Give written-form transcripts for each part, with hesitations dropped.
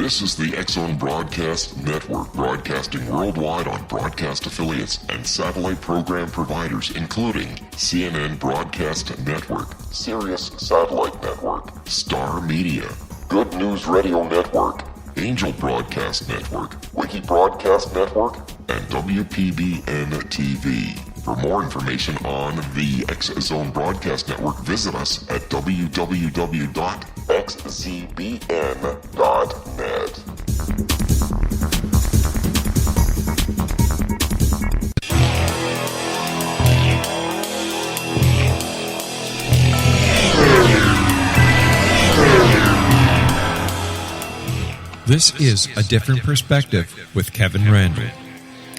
This is the X-Zone Broadcast Network, broadcasting worldwide on broadcast affiliates and satellite program providers, including CNN Broadcast Network, Sirius Satellite Network, Star Media, Good News Radio Network, Angel Broadcast Network, Wiki Broadcast Network, and WPBN TV. For more information on the X-Zone Broadcast Network, visit us at www.xzbn.net. This is A Different Perspective with Kevin Randle.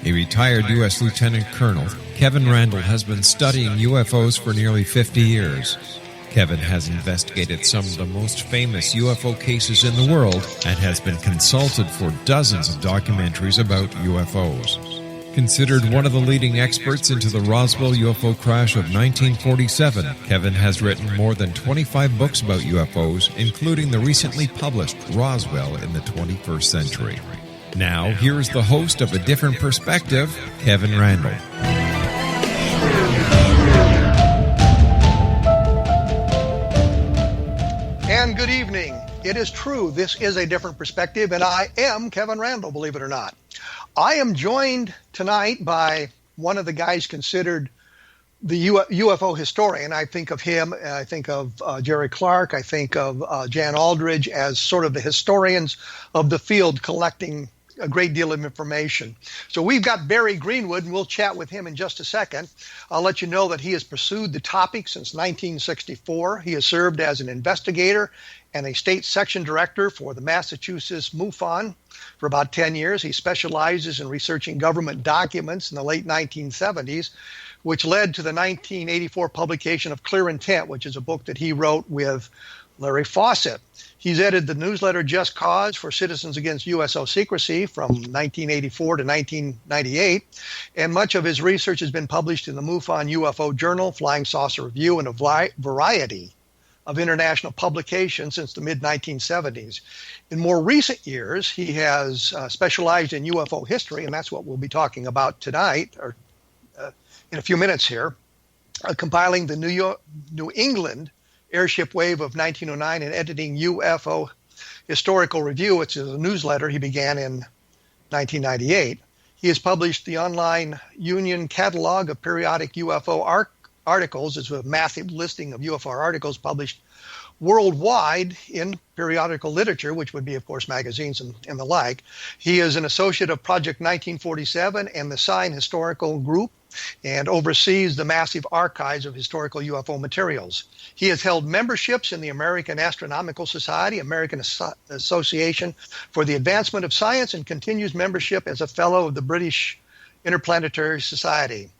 A retired U.S. Lieutenant Colonel, Kevin Randle has been studying UFOs for nearly 50 years. Kevin has investigated some of the most famous UFO cases in the world and has been consulted for dozens of documentaries about UFOs. Considered one of the leading experts into the Roswell UFO crash of 1947, Kevin has written more than 25 books about UFOs, including the recently published Roswell in the 21st Century. Now, here's the host of A Different Perspective, Kevin Randle. And good evening. It is true, this is A Different Perspective, and I am Kevin Randle, believe it or not. I am joined tonight by one of the guys considered the UFO historian. I think of him, I think of Jerry Clark, I think of Jan Aldridge as sort of the historians of the field collecting a great deal of information. So we've got Barry Greenwood, and we'll chat with him in just a second. I'll let you know that he has pursued the topic since 1964. He has served as an investigator and a state section director for the Massachusetts MUFON for about 10 years. He specializes in researching government documents in the late 1970s, which led to the 1984 publication of Clear Intent, which is a book that he wrote with Larry Fawcett. He's edited the newsletter Just Cause for Citizens Against UFO Secrecy from 1984 to 1998, and much of his research has been published in the MUFON UFO Journal, Flying Saucer Revue, and a variety of international publications since the mid-1970s. In more recent years, he has specialized in UFO history, and that's what we'll be talking about tonight, or in a few minutes here, compiling the New England Airship Wave of 1909 and editing U.F.O. Historical Review, which is a newsletter he began in 1998. He has published the online Union Catalog of Periodic UFO articles. It's a massive listing of UFO articles published worldwide in periodical literature, which would be, of course, magazines and the like. He is an associate of Project 1947 and the Sign Historical Group, and oversees the massive archives of historical UFO materials. He has held memberships in the American Astronomical Society, American Association for the Advancement of Science, and continues membership as a fellow of the British Interplanetary Society.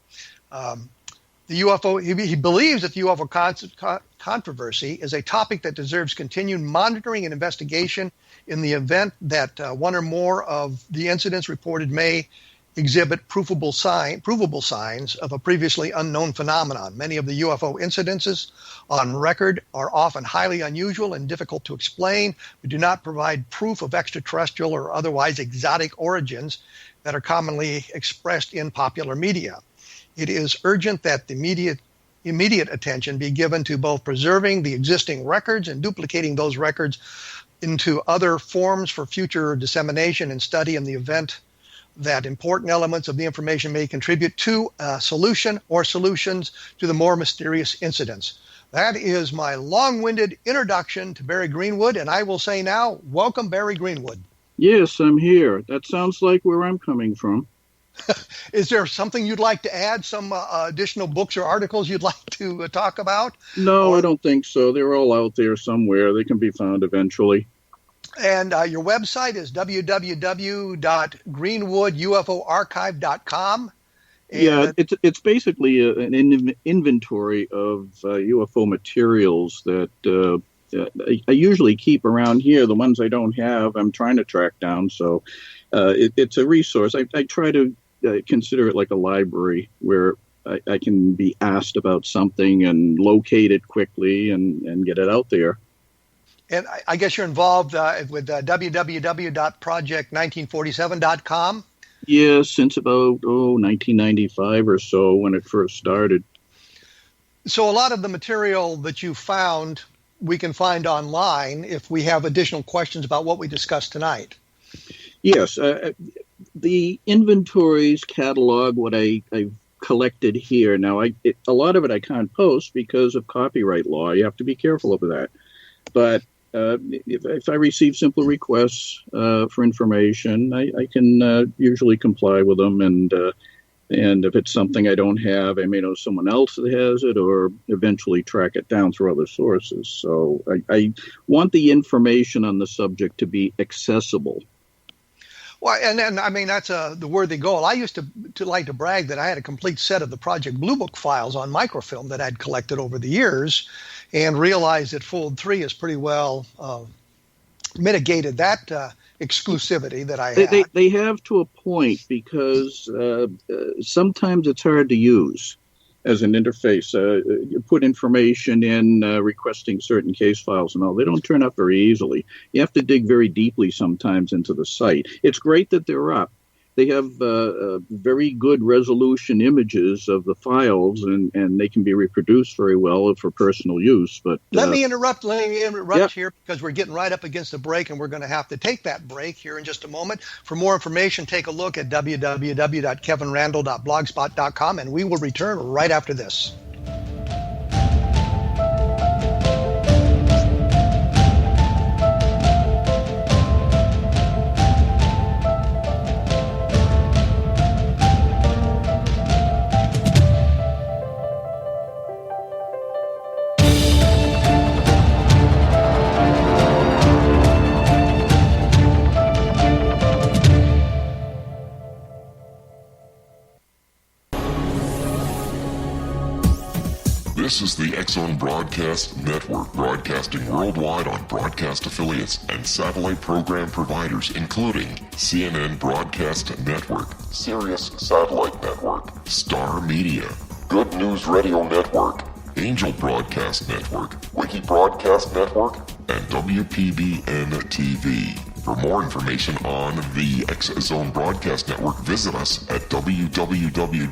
He believes that the UFO controversy is a topic that deserves continued monitoring and investigation in the event that one or more of the incidents reported may exhibit provable signs of a previously unknown phenomenon. Many of the UFO incidences on record are often highly unusual and difficult to explain, but do not provide proof of extraterrestrial or otherwise exotic origins that are commonly expressed in popular media. It is urgent that the immediate attention be given to both preserving the existing records and duplicating those records into other forms for future dissemination and study in the event that important elements of the information may contribute to a solution or solutions to the more mysterious incidents. That is my long-winded introduction to Barry Greenwood, and I will say now, welcome, Barry Greenwood. Yes, I'm here. That sounds like where I'm coming from. Is there something you'd like to add, some additional books or articles you'd like to talk about? No, I don't think so. They're all out there somewhere. They can be found eventually. And your website is www.greenwoodufoarchive.com. Yeah, it's basically an inventory of UFO materials that I usually keep around here. The ones I don't have, I'm trying to track down. So it's a resource. I try to consider it like a library where I can be asked about something and locate it quickly and get it out there. And I guess you're involved with www.project1947.com. Yeah, since about 1995 or so when it first started. So a lot of the material that you found, we can find online if we have additional questions about what we discussed tonight. Yes, the inventories catalog what I've collected here. Now, a lot of it I can't post because of copyright law. You have to be careful of that. But if I receive simple requests for information, I can usually comply with them. And if it's something I don't have, I may know someone else that has it or eventually track it down through other sources. So I want the information on the subject to be accessible. Well, and I mean, that's the worthy goal. I used to like to brag that I had a complete set of the Project Blue Book files on microfilm that I'd collected over the years, and realized that Fold 3 has pretty well mitigated that exclusivity that I had. They have to a point because sometimes it's hard to use as an interface. You put information in requesting certain case files and all. They don't turn up very easily. You have to dig very deeply sometimes into the site. It's great that they're up. They have very good resolution images of the files, and they can be reproduced very well for personal use. But let me interrupt here because we're getting right up against the break, and we're going to have to take that break here in just a moment. For more information, take a look at www.kevinrandle.blogspot.com, and we will return right after this. This is the X-Zone Broadcast Network, broadcasting worldwide on broadcast affiliates and satellite program providers, including CNN Broadcast Network, Sirius Satellite Network, Star Media, Good News Radio Network, Angel Broadcast Network, Wiki Broadcast Network, and WPBN TV. For more information on the X-Zone Broadcast Network, visit us at www.xzbn.net.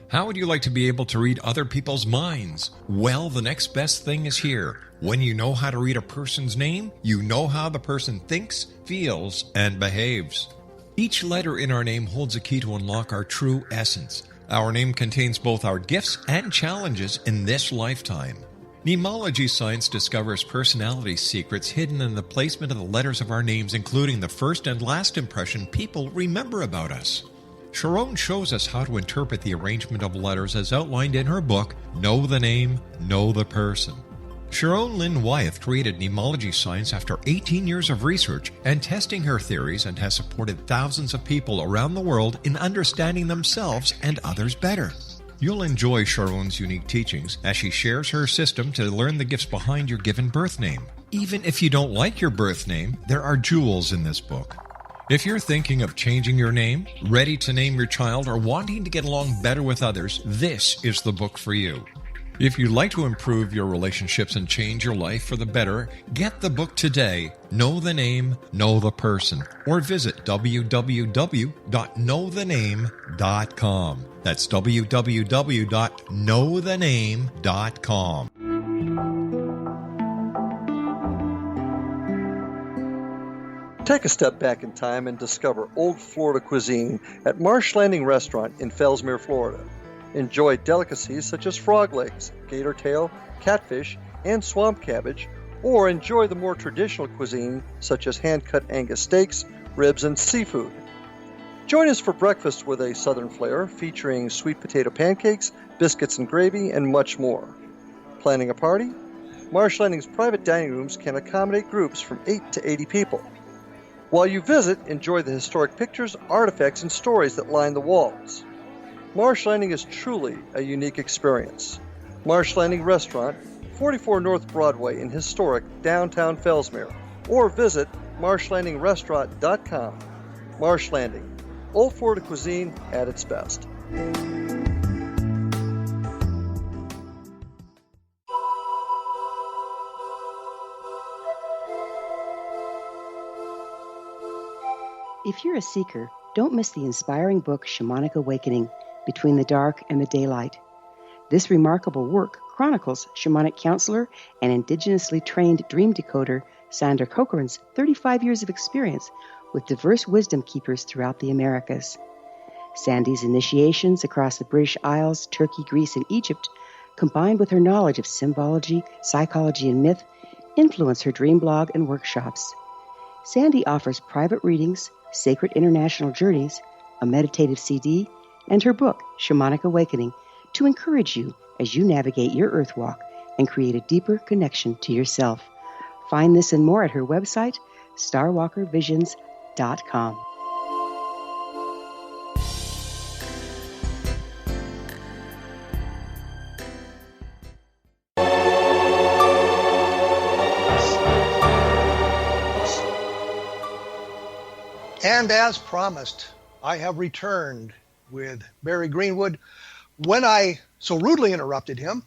How would you like to be able to read other people's minds? Well, the next best thing is here. When you know how to read a person's name, you know how the person thinks, feels, and behaves. Each letter in our name holds a key to unlock our true essence. Our name contains both our gifts and challenges in this lifetime. Mnemology science discovers personality secrets hidden in the placement of the letters of our names, including the first and last impression people remember about us. Sharon shows us how to interpret the arrangement of letters as outlined in her book, Know the Name, Know the Person. Sharon Lynn Wyeth created mnemology science after 18 years of research and testing her theories, and has supported thousands of people around the world in understanding themselves and others better. You'll enjoy Sharon's unique teachings as she shares her system to learn the gifts behind your given birth name. Even if you don't like your birth name, there are jewels in this book. If you're thinking of changing your name, ready to name your child, or wanting to get along better with others, this is the book for you. If you'd like to improve your relationships and change your life for the better, get the book today, Know the Name, Know the Person, or visit www.knowthename.com. That's www.knowthename.com. Take a step back in time and discover old Florida cuisine at Marsh Landing Restaurant in Fellsmere, Florida. Enjoy delicacies such as frog legs, gator tail, catfish, and swamp cabbage, or enjoy the more traditional cuisine such as hand-cut Angus steaks, ribs, and seafood. Join us for breakfast with a southern flair featuring sweet potato pancakes, biscuits and gravy, and much more. Planning a party? Marsh Landing's private dining rooms can accommodate groups from 8 to 80 people. While you visit, enjoy the historic pictures, artifacts, and stories that line the walls. Marsh Landing is truly a unique experience. Marsh Landing Restaurant, 44 North Broadway in historic downtown Fellsmere, or visit marshlandingrestaurant.com. Marsh Landing, Old Florida cuisine at its best. If you're a seeker, don't miss the inspiring book Shamanic Awakening, Between the Dark and the Daylight. This remarkable work chronicles shamanic counselor and indigenously trained dream decoder Sandra Cochran's 35 years of experience with diverse wisdom keepers throughout the Americas. Sandy's initiations across the British Isles, Turkey, Greece, and Egypt, combined with her knowledge of symbology, psychology, and myth, influence her dream blog and workshops. Sandy offers private readings, sacred international journeys, a meditative CD, and her book, Shamanic Awakening, to encourage you as you navigate your earth walk and create a deeper connection to yourself. Find this and more at her website, starwalkervisions.com. And as promised, I have returned with Barry Greenwood. When I so rudely interrupted him,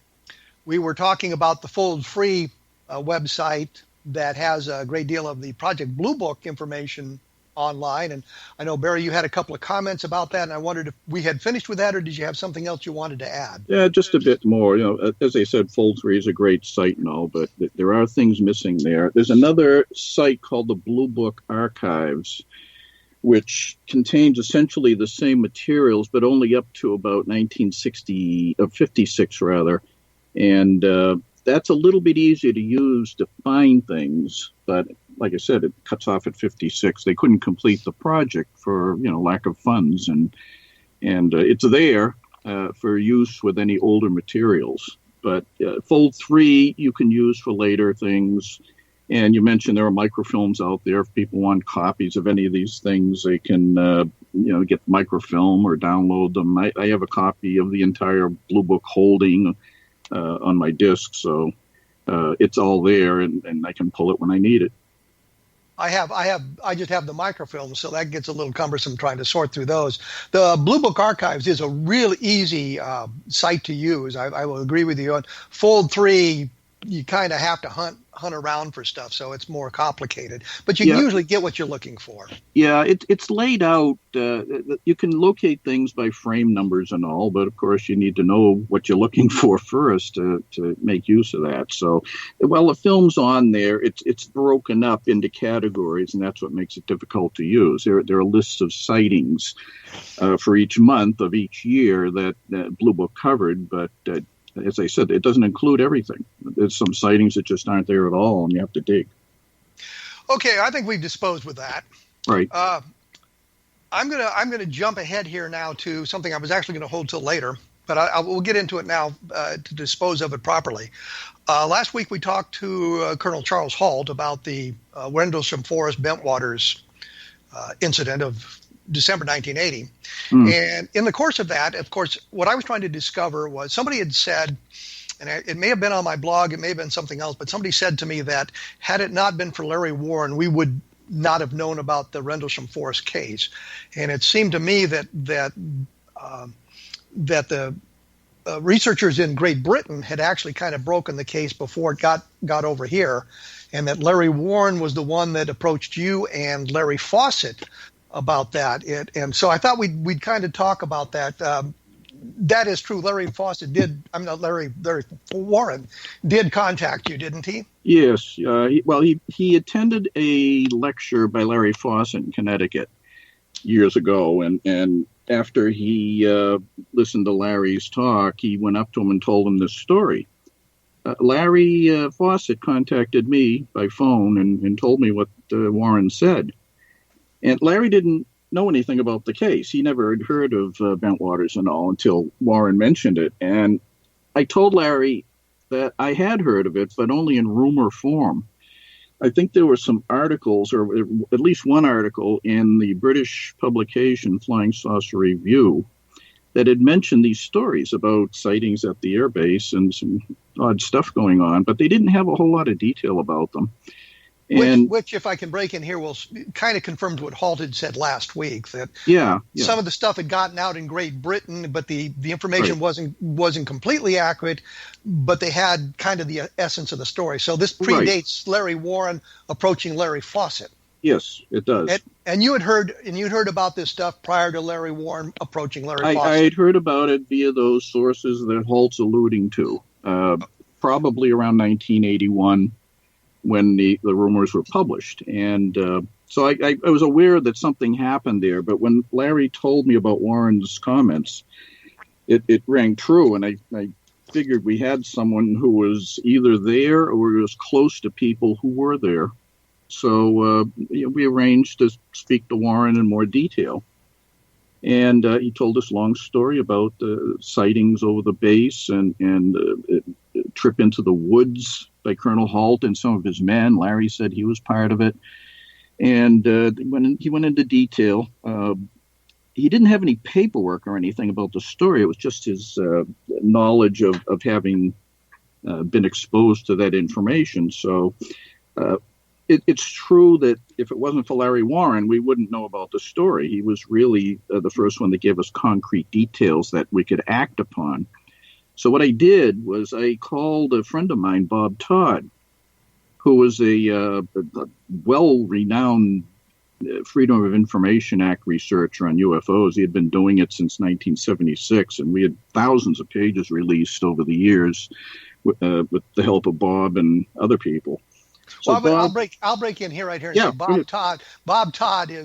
we were talking about the Fold Free website that has a great deal of the Project Blue Book information online. And I know, Barry, you had a couple of comments about that, and I wondered if we had finished with that, or did you have something else you wanted to add? Yeah, just a bit more. As I said, Fold 3 is a great site and all, but there are things missing there. There's another site called the Blue Book Archives, which contains essentially the same materials, but only up to about 56 rather. And that's a little bit easier to use to find things, but like I said, it cuts off at 56. They couldn't complete the project for lack of funds, and it's there for use with any older materials. But Fold 3 you can use for later things. And you mentioned there are microfilms out there. If people want copies of any of these things, they can, get microfilm or download them. I have a copy of the entire Blue Book holding on my disk, so it's all there, and I can pull it when I need it. I just have the microfilm, so that gets a little cumbersome trying to sort through those. The Blue Book Archives is a real easy site to use. I will agree with you. On Fold 3, you kind of have to hunt around for stuff, so it's more complicated. But you can usually get what you're looking for. Yeah, it's laid out. You can locate things by frame numbers and all, but of course you need to know what you're looking for first to make use of that. So, while the film's on there, it's broken up into categories, and that's what makes it difficult to use. There are lists of sightings for each month of each year that Blue Book covered, but as I said, it doesn't include everything. There's some sightings that just aren't there at all, and you have to dig. Okay, I think we've disposed with that. Right. I'm gonna jump ahead here now to something I was actually going to hold till later, but we'll get into it now to dispose of it properly. Last week we talked to Colonel Charles Halt about the Rendlesham Forest Bentwaters incident of December 1980. And in the course of that, of course, what I was trying to discover was somebody had said, and it may have been on my blog, it may have been something else, but somebody said to me that had it not been for Larry Warren, we would not have known about the Rendlesham Forest case. And it seemed to me that the researchers in Great Britain had actually kind of broken the case before it got over here, and that Larry Warren was the one that approached you and Larry Fawcett about that. And so I thought we'd kind of talk about that. That is true. Larry Fawcett Larry Warren did contact you, didn't he? Yes. He attended a lecture by Larry Fawcett in Connecticut years ago, and after he listened to Larry's talk, he went up to him and told him this story. Larry Fawcett contacted me by phone and told me what Warren said. And Larry didn't know anything about the case. He never had heard of Bentwaters and all until Warren mentioned it. And I told Larry that I had heard of it, but only in rumor form. I think there were some articles, or at least one article in the British publication Flying Saucer Revue, that had mentioned these stories about sightings at the airbase and some odd stuff going on, but they didn't have a whole lot of detail about them. Which, if I can break in here, will kind of confirm what Halt had said last week, that some of the stuff had gotten out in Great Britain, but the information wasn't completely accurate, but they had kind of the essence of the story. So this predates Larry Warren approaching Larry Fawcett. Yes, it does. And you'd heard about this stuff prior to Larry Warren approaching Larry Fawcett. I had heard about it via those sources that Halt's alluding to, probably around 1981 when the rumors were published. And so I was aware that something happened there, but when Larry told me about Warren's comments, it rang true, and I figured we had someone who was either there or was close to people who were there. So we arranged to speak to Warren in more detail. And he told this long story about sightings over the base and a trip into the woods by Colonel Halt and some of his men. Larry said he was part of it. And he went into detail. He didn't have any paperwork or anything about the story. It was just his knowledge of having been exposed to that information. So it's true that if it wasn't for Larry Warren, we wouldn't know about the story. He was really the first one that gave us concrete details that we could act upon. So what I did was I called a friend of mine, Bob Todd, who was a well-renowned Freedom of Information Act researcher on UFOs. He had been doing it since 1976, and we had thousands of pages released over the years with the help of Bob and other people. So well, I'll break in here right here and say Bob Todd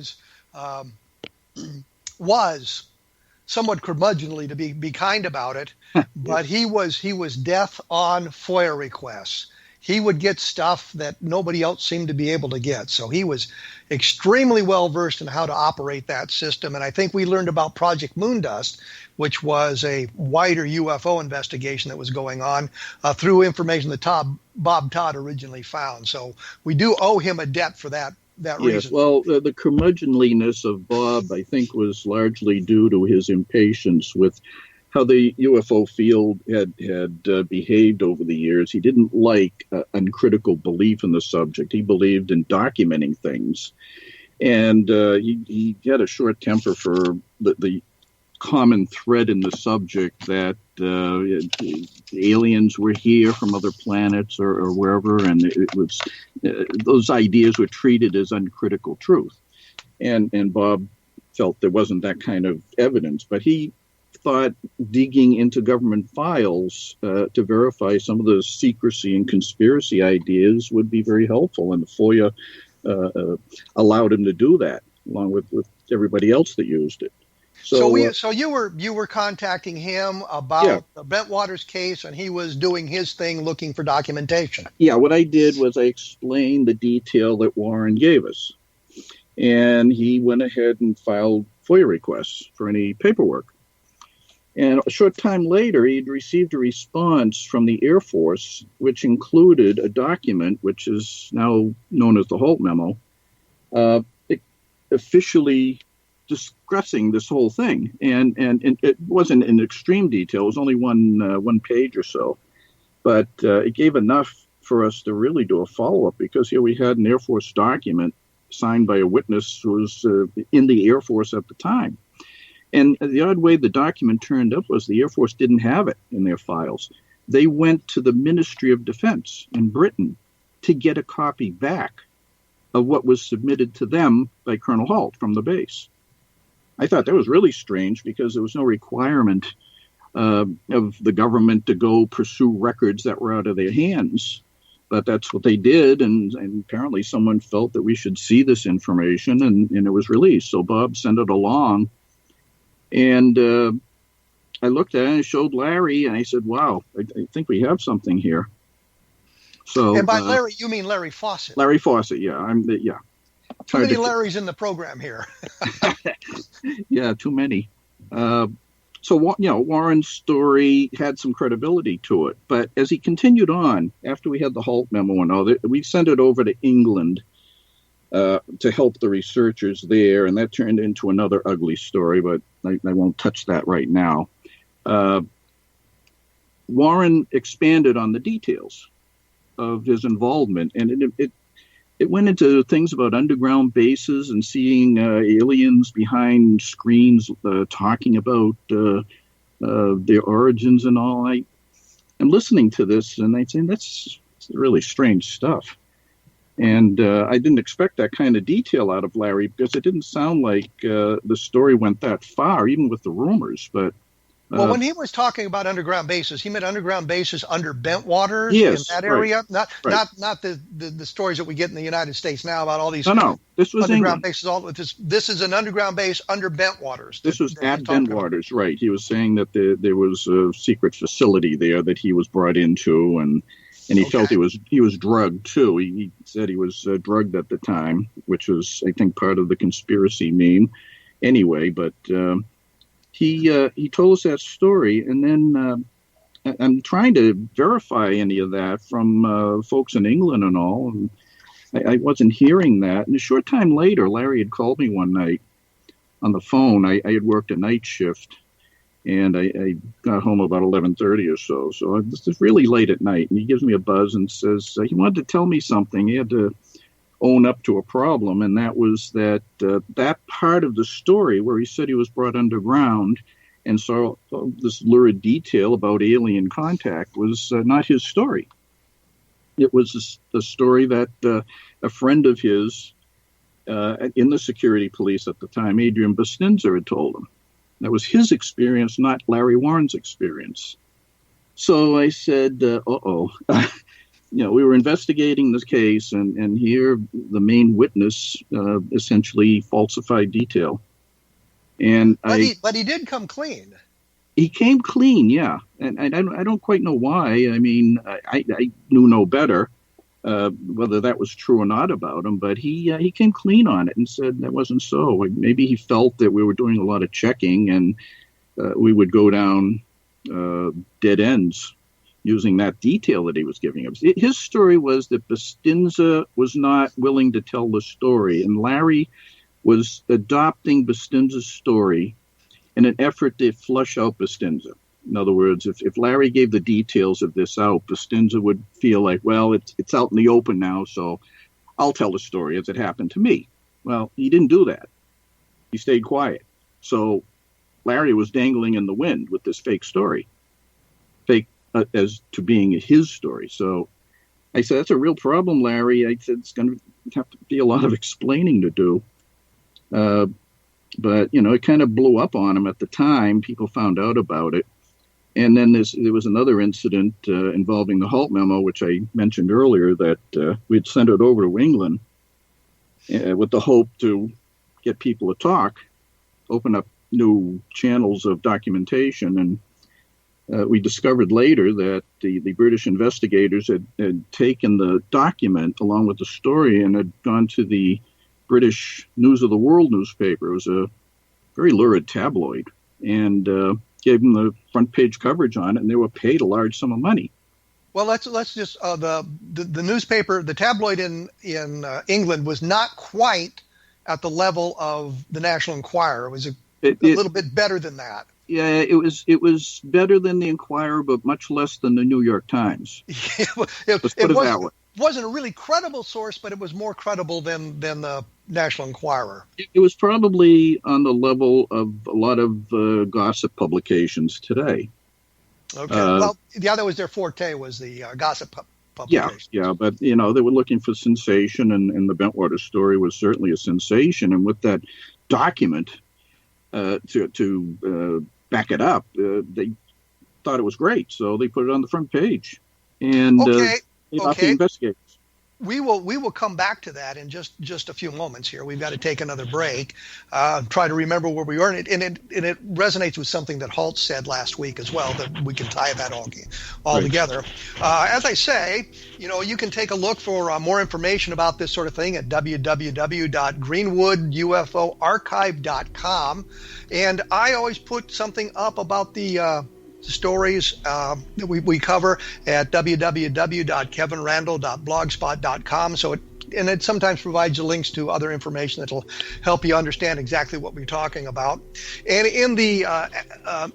was somewhat curmudgeonly, to be kind about it, but he was death on FOIA requests. He would get stuff that nobody else seemed to be able to get. So he was extremely well versed in how to operate that system. And I think we learned about Project Moondust, which was a wider UFO investigation that was going on through information that Bob Todd originally found. So we do owe him a debt for that reason. Yes, well, the curmudgeonliness of Bob, I think, was largely due to his impatience with how the UFO field had behaved over the years. He didn't like uncritical belief in the subject. He believed in documenting things. And he had a short temper for the common thread in the subject that aliens were here from other planets or wherever, and it was those ideas were treated as uncritical truth. And Bob felt there wasn't that kind of evidence, but he thought digging into government files to verify some of the secrecy and conspiracy ideas would be very helpful, and the FOIA allowed him to do that, along with everybody else that used it. So you were contacting him about the Bentwaters case, and he was doing his thing, looking for documentation. Yeah, what I did was I explained the detail that Warren gave us, and he went ahead and filed FOIA requests for any paperwork. And a short time later, he'd received a response from the Air Force, which included a document, which is now known as the Halt Memo, officially discussing this whole thing. And it wasn't in extreme detail. It was only one page or so. But it gave enough for us to really do a follow-up, because here we had an Air Force document signed by a witness who was in the Air Force at the time. And the odd way the document turned up was the Air Force didn't have it in their files. They went to the Ministry of Defense in Britain to get a copy back of what was submitted to them by Colonel Halt from the base. I thought that was really strange, because there was no requirement of the government to go pursue records that were out of their hands. But that's what they did, and apparently someone felt that we should see this information, and it was released. So Bob sent it along. And I looked at it and showed Larry, and I said, wow, I think we have something here. So, and by Larry, you mean Larry Fawcett? Larry Fawcett, yeah. Too many Larrys in the program here. Yeah, too many. So Warren's story had some credibility to it. But as he continued on, after we had the Halt Memo and all that, we sent it over to England to help the researchers there, and that turned into another ugly story, but I won't touch that right now. Warren expanded on the details of his involvement, and it went into things about underground bases and seeing aliens behind screens talking about their origins and all. I'm listening to this, and I'm saying that's really strange stuff. And I didn't expect that kind of detail out of Larry, because it didn't sound like the story went that far, even with the rumors. But well, when he was talking about underground bases, he meant underground bases under Bentwaters yes, in that area, right, not the stories that we get in the United States now about all these No, this was underground England. bases. This is an underground base under Bentwaters. This was at Bentwaters, right? He was saying that there was a secret facility there that he was brought into, and he felt he was drugged too. He said he was drugged at the time, which was, I think, part of the conspiracy meme. Anyway, but he told us that story, and then I'm trying to verify any of that from folks in England and all, and I wasn't hearing that. And a short time later, Larry had called me one night on the phone. I had worked a night shift, and I got home about 11:30 or so. So this is really late at night, and he gives me a buzz and says he wanted to tell me something. He had to own up to a problem, and that was that that part of the story where he said he was brought underground and saw this lurid detail about alien contact was not his story. It was the story that a friend of his in the security police at the time, Adrian Bustinzer, had told him. That was his experience, not Larry Warren's experience. So I said, we were investigating this case, and here the main witness essentially falsified detail. And but he did come clean. He came clean, yeah, and I don't quite know why. I mean, I knew no better whether that was true or not about him, but he came clean on it and said that wasn't so. Maybe he felt that we were doing a lot of checking, and we would go down dead ends using that detail that he was giving us. His story was that Bustinza was not willing to tell the story, and Larry was adopting Bustinza's story in an effort to flush out Bustinza. In other words, if Larry gave the details of this out, Bustinza would feel like, well, it's out in the open now, so I'll tell the story as it happened to me. Well, he didn't do that. He stayed quiet. So Larry was dangling in the wind with this fake story, fake as to being his story. So I said, that's a real problem, Larry. I said, it's going to have to be a lot of explaining to do. But, it kind of blew up on him at the time. People found out about it. And then there was another incident involving the Halt memo, which I mentioned earlier, that we'd sent it over to England with the hope to get people to talk, open up new channels of documentation. And we discovered later that the British investigators had taken the document along with the story and had gone to the British News of the World newspaper. It was a very lurid tabloid, and gave them the front page coverage on it, and they were paid a large sum of money. Well, let's just the newspaper, the tabloid in England was not quite at the level of the National Enquirer. It was a little bit better than that. Yeah, it was better than the Enquirer, but much less than the New York Times. Let's put it that way. It wasn't a really credible source, but it was more credible than the National Enquirer. It was probably on the level of a lot of gossip publications today. Okay. That was their forte, was the gossip publications. Yeah, but they were looking for sensation, and the Bentwater story was certainly a sensation. And with that document to back it up, they thought it was great, so they put it on the front page. And okay. The investigators. We will come back to that in just a few moments here. We've got to take another break. Try to remember where we were, and it resonates with something that Halt said last week as well, that we can tie that all right together. As I say, you can take a look for more information about this sort of thing at www.greenwoodufoarchive.com. And I always put something up about the stories that we cover at www.kevinrandle.blogspot.com. So it sometimes provides you links to other information that will help you understand exactly what we're talking about. And in the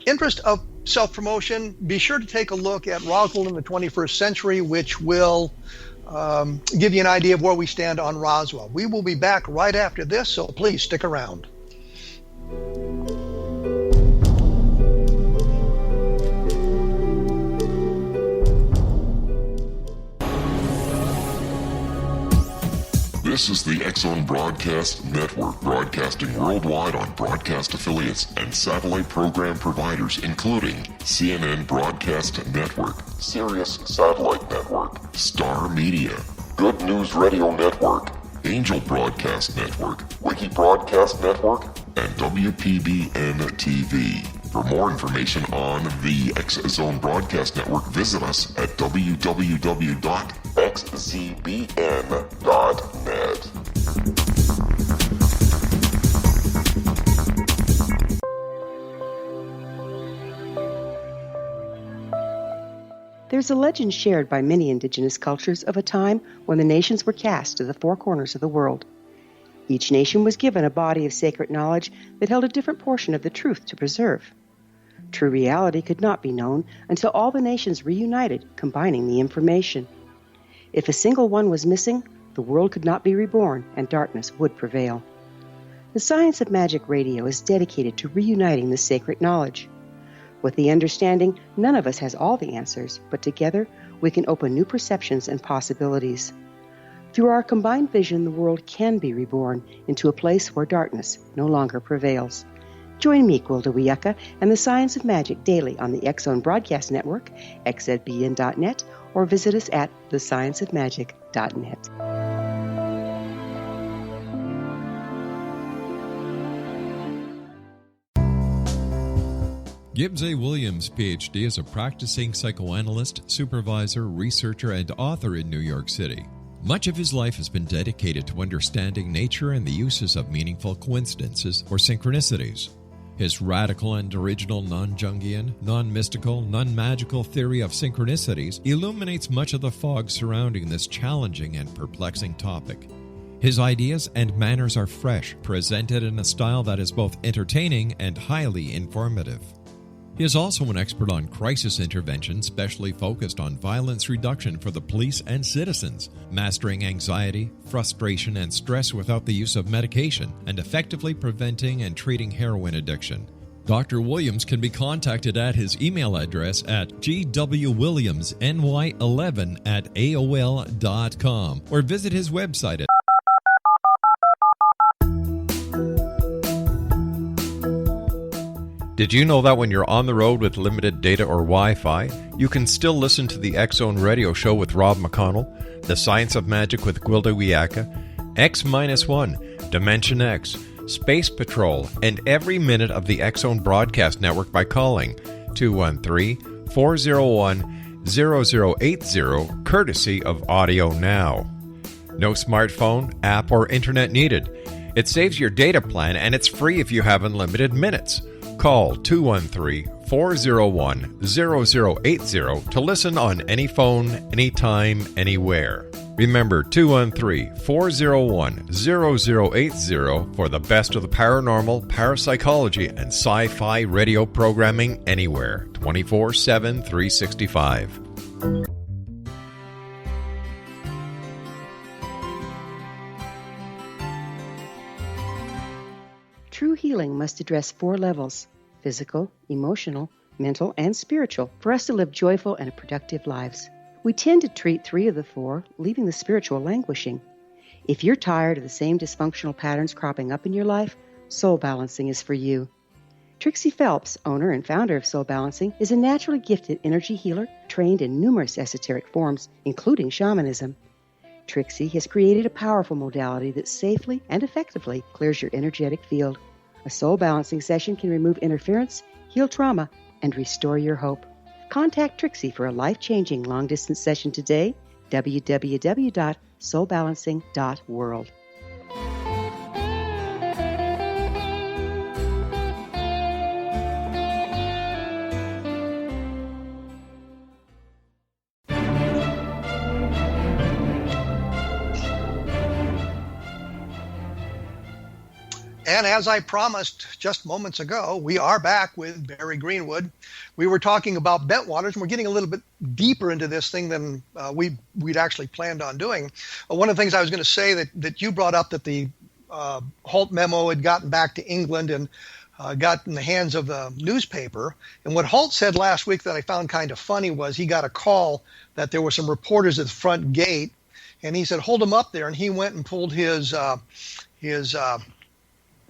interest of self-promotion, be sure to take a look at Roswell in the 21st Century, which will give you an idea of where we stand on Roswell. We will be back right after this, so please stick around. This is the X-Zone Broadcast Network, broadcasting worldwide on broadcast affiliates and satellite program providers, including CNN Broadcast Network, Sirius Satellite Network, Star Media, Good News Radio Network, Angel Broadcast Network, Wiki Broadcast Network, and WPBN TV. For more information on the X-Zone Broadcast Network, visit us at www.xzbn.net. There's a legend shared by many indigenous cultures of a time when the nations were cast to the four corners of the world. Each nation was given a body of sacred knowledge that held a different portion of the truth to preserve. True reality could not be known until all the nations reunited, combining the information. If a single one was missing, the world could not be reborn and darkness would prevail. The Science of Magic Radio is dedicated to reuniting the sacred knowledge. With the understanding, none of us has all the answers, but together we can open new perceptions and possibilities. Through our combined vision, the world can be reborn into a place where darkness no longer prevails. Join me, Gwilda Wiyaka, and the Science of Magic daily on the X-Zone Broadcast Network, xzbn.net, or visit us at thescienceofmagic.net. Gibbs A. Williams, Ph.D., is a practicing psychoanalyst, supervisor, researcher, and author in New York City. Much of his life has been dedicated to understanding nature and the uses of meaningful coincidences or synchronicities. His radical and original non-Jungian, non-mystical, non-magical theory of synchronicities illuminates much of the fog surrounding this challenging and perplexing topic. His ideas and manners are fresh, presented in a style that is both entertaining and highly informative. He is also an expert on crisis intervention, specially focused on violence reduction for the police and citizens, mastering anxiety, frustration, and stress without the use of medication, and effectively preventing and treating heroin addiction. Dr. Williams can be contacted at his email address at gwwilliamsny11@aol.com or visit his website at Did you know that when you're on the road with limited data or Wi-Fi, you can still listen to the X-Zone Radio Show with Rob McConnell, The Science of Magic with Gwilda Wiyaka, X-1, Dimension X, Space Patrol, and every minute of the X-Zone Broadcast Network by calling 213-401-0080, courtesy of Audio Now. No smartphone, app, or internet needed. It saves your data plan and it's free if you have unlimited minutes. Call 213-401-0080 to listen on any phone, anytime, anywhere. Remember 213-401-0080 for the best of the paranormal, parapsychology, and sci-fi radio programming anywhere, 24/7, 365. True healing must address 4 levels: physical, emotional, mental, and spiritual, for us to live joyful and productive lives. We tend to treat 3 of the 4, leaving the spiritual languishing. If you're tired of the same dysfunctional patterns cropping up in your life, Soul Balancing is for you. Trixie Phelps, owner and founder of Soul Balancing, is a naturally gifted energy healer trained in numerous esoteric forms, including shamanism. Trixie has created a powerful modality that safely and effectively clears your energetic field. A soul balancing session can remove interference, heal trauma, and restore your hope. Contact Trixie for a life-changing long-distance session today, www.soulbalancing.world. And as I promised just moments ago, we are back with Barry Greenwood. We were talking about Bentwaters, and we're getting a little bit deeper into this thing than we'd actually planned on doing. One of the things I was going to say that you brought up, that the Holt memo had gotten back to England and got in the hands of the newspaper. And what Holt said last week that I found kind of funny was he got a call that there were some reporters at the front gate, and he said, hold them up there. And he went and pulled his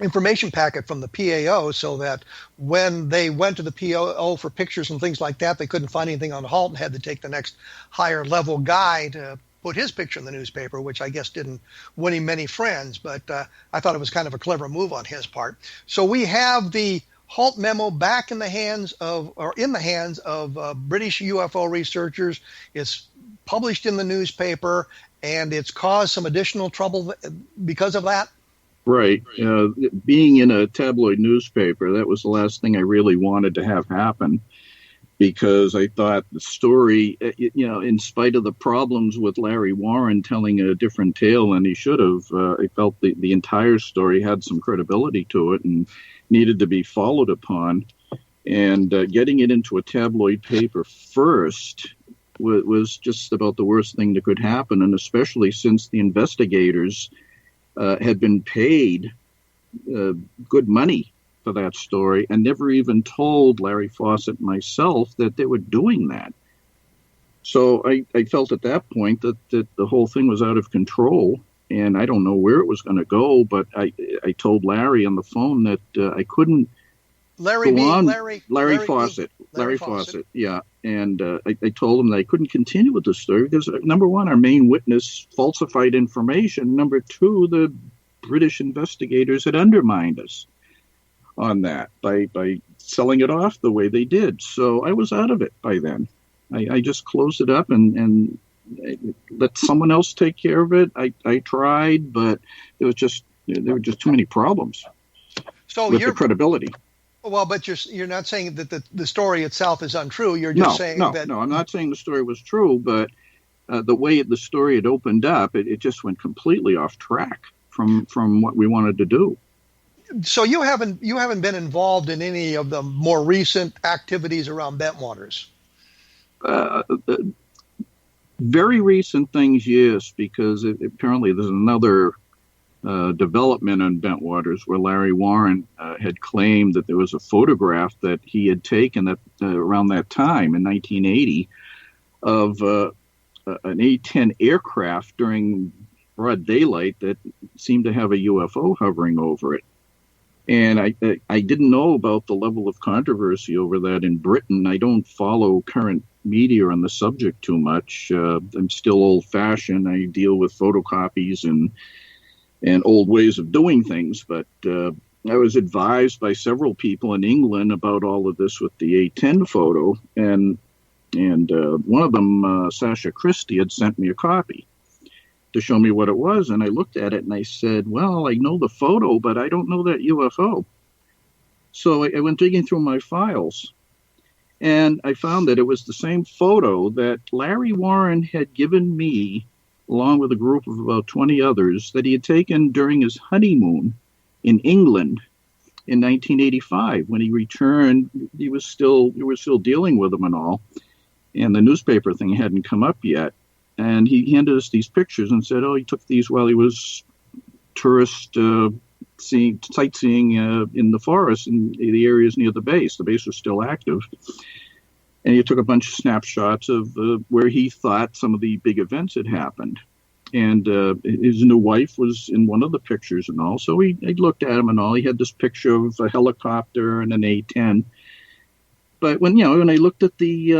information packet from the PAO, so that when they went to the PAO for pictures and things like that, they couldn't find anything on Holt and had to take the next higher level guy to put his picture in the newspaper, which I guess didn't win him many friends, but I thought it was kind of a clever move on his part. So we have the Holt memo back in the hands of British UFO researchers. It's published in the newspaper, and it's caused some additional trouble because of that. Right. Being in a tabloid newspaper, that was the last thing I really wanted to have happen, because I thought the story, in spite of the problems with Larry Warren telling a different tale than he should have, I felt the entire story had some credibility to it and needed to be followed upon. And getting it into a tabloid paper first was just about the worst thing that could happen, and especially since the investigators had been paid good money for that story and never even told Larry Fawcett and myself that they were doing that. So I felt at that point that the whole thing was out of control, and I don't know where it was going to go, but I told Larry on the phone that I couldn't Larry Fawcett, yeah. And I told him that I couldn't continue with the story because, number one, our main witness falsified information. Number two, the British investigators had undermined us on that by selling it off the way they did. So I was out of it by then. I just closed it up and let someone else take care of it. I tried, but there were just too many problems with the credibility. Well, but you're not saying that the story itself is untrue. You're just saying that... No, I'm not saying the story was true, but the way the story had opened up, it just went completely off track from what we wanted to do. So you haven't been involved in any of the more recent activities around Bentwaters? Very recent things, yes, because apparently there's another development on Bentwaters where Larry Warren had claimed that there was a photograph that he had taken around that time in 1980 of an A-10 aircraft during broad daylight that seemed to have a UFO hovering over it. And I didn't know about the level of controversy over that in Britain. I don't follow current media on the subject too much. I'm still old-fashioned. I deal with photocopies and old ways of doing things, but I was advised by several people in England about all of this with the A-10 photo, and one of them, Sasha Christie, had sent me a copy to show me what it was, and I looked at it and I said, well, I know the photo, but I don't know that UFO. So I went digging through my files, and I found that it was the same photo that Larry Warren had given me, along with a group of about 20 others, that he had taken during his honeymoon in England in 1985. When he returned, we were still dealing with him and all, and the newspaper thing hadn't come up yet. And he handed us these pictures and said, he took these while he was sightseeing in the forest in the areas near the base. The base was still active. And he took a bunch of snapshots of where he thought some of the big events had happened. And his new wife was in one of the pictures and all. So I looked at him and all. He had this picture of a helicopter and an A-10. But when I looked at the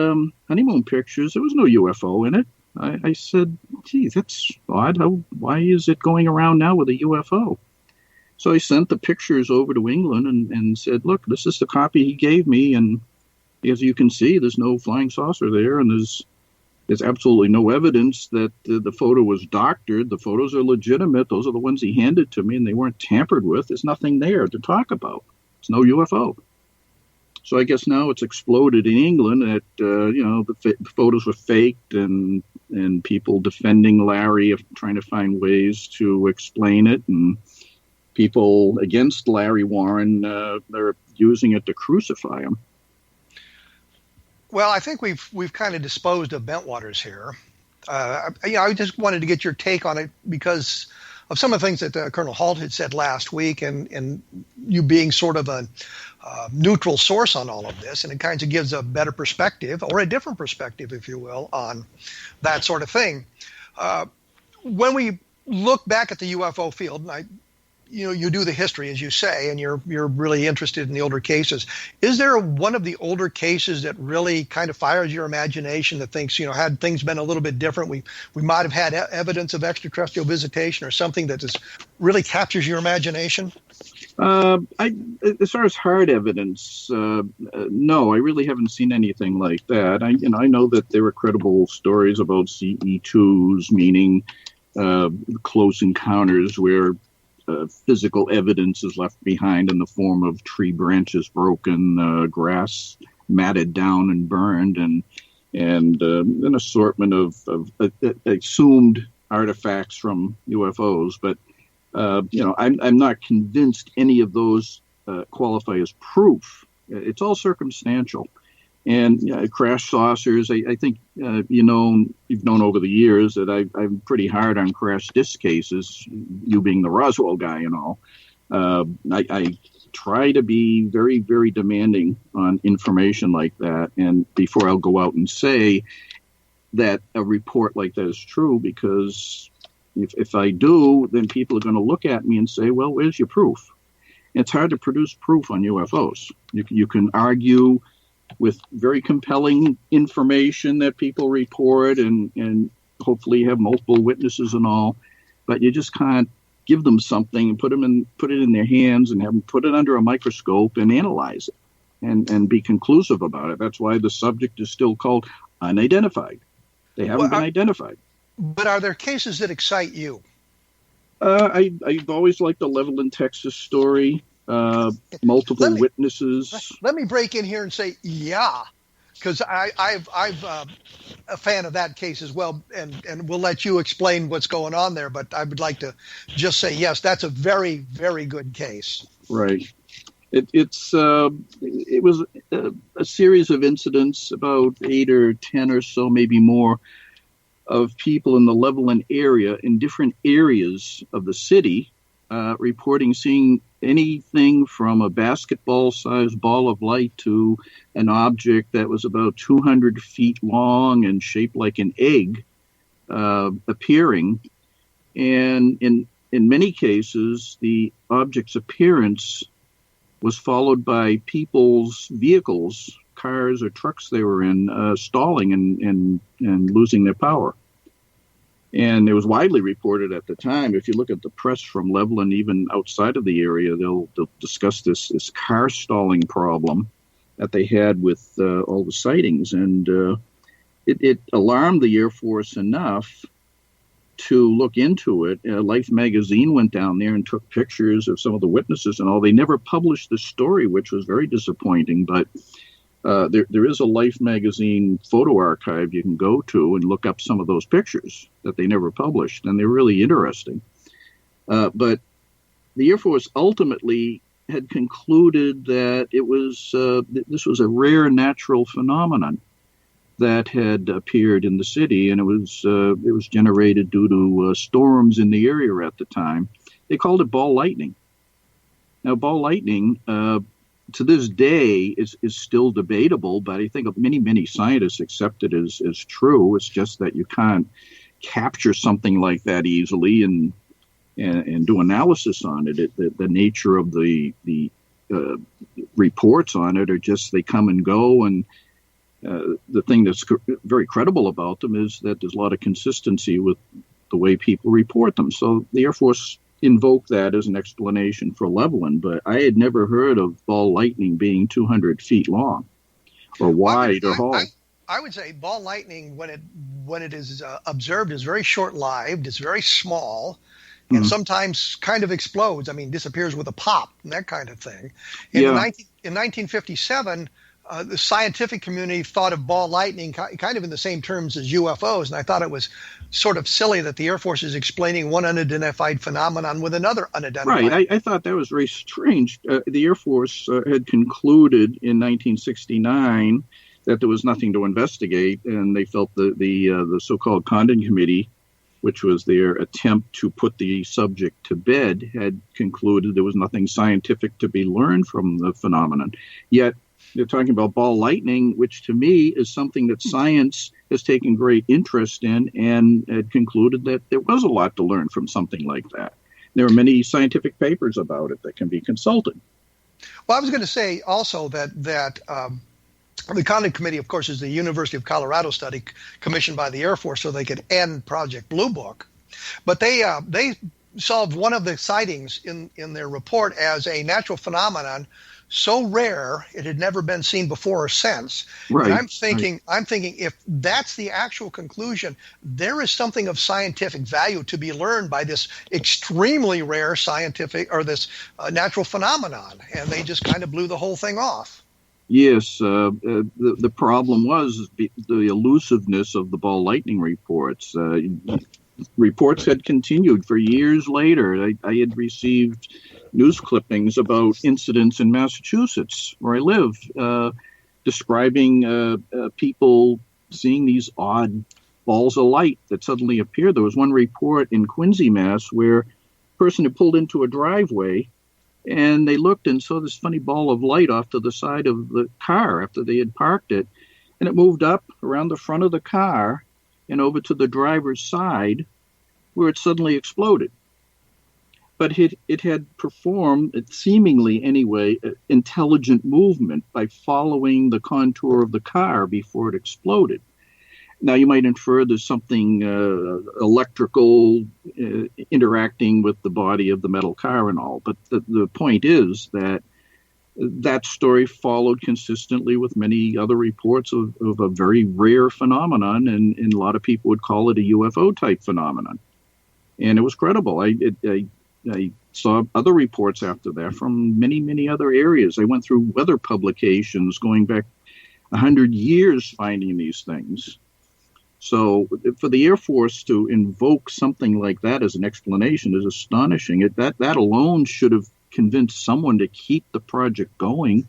honeymoon pictures, there was no UFO in it. I said, gee, that's odd. Why is it going around now with a UFO? So I sent the pictures over to England and said, look, this is the copy he gave me. And as you can see, there's no flying saucer there. And there's absolutely no evidence that the photo was doctored. The photos are legitimate. Those are the ones he handed to me, and they weren't tampered with. There's nothing there to talk about. It's no UFO. So I guess now it's exploded in England that, the photos were faked and people defending Larry, trying to find ways to explain it. And people against Larry Warren, they're using it to crucify him. Well, I think we've kind of disposed of Bentwaters here. I just wanted to get your take on it because of some of the things that Colonel Halt had said last week, and you being sort of a neutral source on all of this, and it kind of gives a better perspective, or a different perspective, if you will, on that sort of thing. When we look back at the UFO field, and you do the history, as you say, and you're really interested in the older cases. Is there one of the older cases that really kind of fires your imagination that thinks, had things been a little bit different, we might have had evidence of extraterrestrial visitation or something that just really captures your imagination? As far as hard evidence, no, I really haven't seen anything like that. I know that there were credible stories about CE2s, meaning close encounters where physical evidence is left behind in the form of tree branches broken, grass matted down and burned, and an assortment of assumed artifacts from UFOs. But I'm not convinced any of those qualify as proof. It's all circumstantial. And crash saucers, I think, you've known over the years that I'm pretty hard on crash disc cases, you being the Roswell guy and all. I try to be very, very demanding on information like that. And before I'll go out and say that a report like that is true, because if I do, then people are going to look at me and say, well, where's your proof? And it's hard to produce proof on UFOs. You can argue with very compelling information that people report and hopefully have multiple witnesses and all, but you just can't give them something and put it in their hands and have them put it under a microscope and analyze it and be conclusive about it. That's why the subject is still called unidentified. They haven't been identified. But are there cases that excite you? I've always liked the Levelland, Texas story. Multiple witnesses. Let me break in here and say, yeah, because I'm a fan of that case as well, and we'll let you explain what's going on there. But I would like to just say, yes, that's a very, very good case. Right. It was a series of incidents, about 8 or 10 or so, maybe more, of people in the Levelland area in different areas of the city reporting seeing anything from a basketball-sized ball of light to an object that was about 200 feet long and shaped like an egg appearing. And in many cases, the object's appearance was followed by people's vehicles, cars or trucks they were in, stalling and losing their power. And it was widely reported at the time. If you look at the press from Levelland, even outside of the area, they'll discuss this car stalling problem that they had with all the sightings. And it alarmed the Air Force enough to look into it. Life magazine went down there and took pictures of some of the witnesses and all. They never published the story, which was very disappointing. But there is a Life magazine photo archive you can go to and look up some of those pictures that they never published, and they're really interesting. But the Air Force ultimately had concluded that it was this was a rare natural phenomenon that had appeared in the city, and it was generated due to storms in the area at the time. They called it ball lightning. Now, ball lightning, to this day, is still debatable, but I think many scientists accept it as true. It's just that you can't capture something like that easily and do analysis on it. The nature of the reports on it are just, they come and go, and the thing that's very credible about them is that there's a lot of consistency with the way people report them. So the Air Force invoked that as an explanation for Levelland, but I had never heard of ball lightning being 200 feet long or wide or tall. I would say ball lightning, when it is observed, is very short-lived. It's very small, and sometimes kind of explodes. I mean, disappears with a pop and that kind of thing. And in 1957, the scientific community thought of ball lightning kind of in the same terms as UFOs, and I thought it was sort of silly that the Air Force is explaining one unidentified phenomenon with another unidentified. Right. I thought that was very strange. The Air Force had concluded in 1969 that there was nothing to investigate, and they felt the so-called Condon Committee, which was their attempt to put the subject to bed, had concluded there was nothing scientific to be learned from the phenomenon. Yet they're talking about ball lightning, which to me is something that science has taken great interest in and had concluded that there was a lot to learn from something like that. There are many scientific papers about it that can be consulted. Well, I was going to say also that the Condon Committee, of course, is the University of Colorado study commissioned by the Air Force so they could end Project Blue Book. But they solved one of the sightings in their report as a natural phenomenon so rare it had never been seen before or since. Right. And I'm thinking if that's the actual conclusion, there is something of scientific value to be learned by this extremely rare scientific or this natural phenomenon, and they just kind of blew the whole thing off. Yes, the problem was the elusiveness of the ball lightning reports. Reports had continued for years later. I had received news clippings about incidents in Massachusetts, where I live, describing people seeing these odd balls of light that suddenly appeared. There was one report in Quincy, Mass, where a person had pulled into a driveway, and they looked and saw this funny ball of light off to the side of the car after they had parked it, and it moved up around the front of the car and over to the driver's side, where it suddenly exploded. But it had performed, seemingly anyway, intelligent movement by following the contour of the car before it exploded. Now, you might infer there's something electrical interacting with the body of the metal car and all, but the point is that story followed consistently with many other reports of a very rare phenomenon, and a lot of people would call it a UFO-type phenomenon. And it was credible. I saw other reports after that from many, many other areas. I went through weather publications going back 100 years finding these things. So for the Air Force to invoke something like that as an explanation is astonishing. That alone should have convinced someone to keep the project going,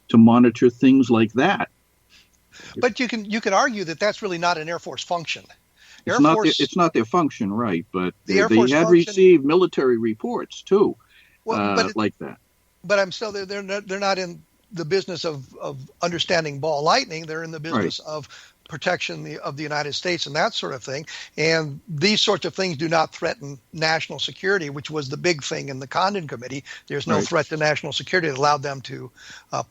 to monitor things like that. But you can argue that that's really not an Air Force function. It's not their function, right? But they had received military reports too, like that. But I'm still they're not in the business of understanding ball lightning. They're in the business of protection of the United States and that sort of thing. And these sorts of things do not threaten national security, which was the big thing in the Condon Committee. There's no threat to national security that allowed them to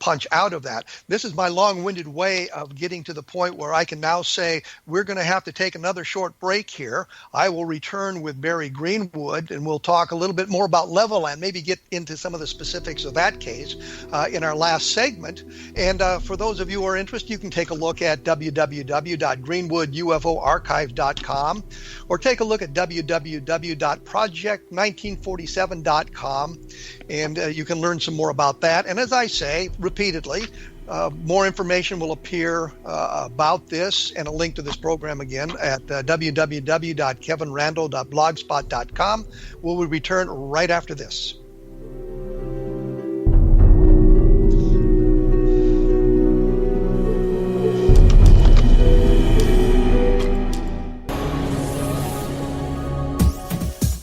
punch out of that. This is my long-winded way of getting to the point where I can now say we're going to have to take another short break here. I will return with Barry Greenwood, and we'll talk a little bit more about Levelland, maybe get into some of the specifics of that case in our last segment. And for those of you who are interested, you can take a look at www.greenwoodufoarchive.com or take a look at www.project1947.com, and you can learn some more about that. And as I say repeatedly, more information will appear about this and a link to this program again at www.kevinrandle.blogspot.com. We'll return right after this.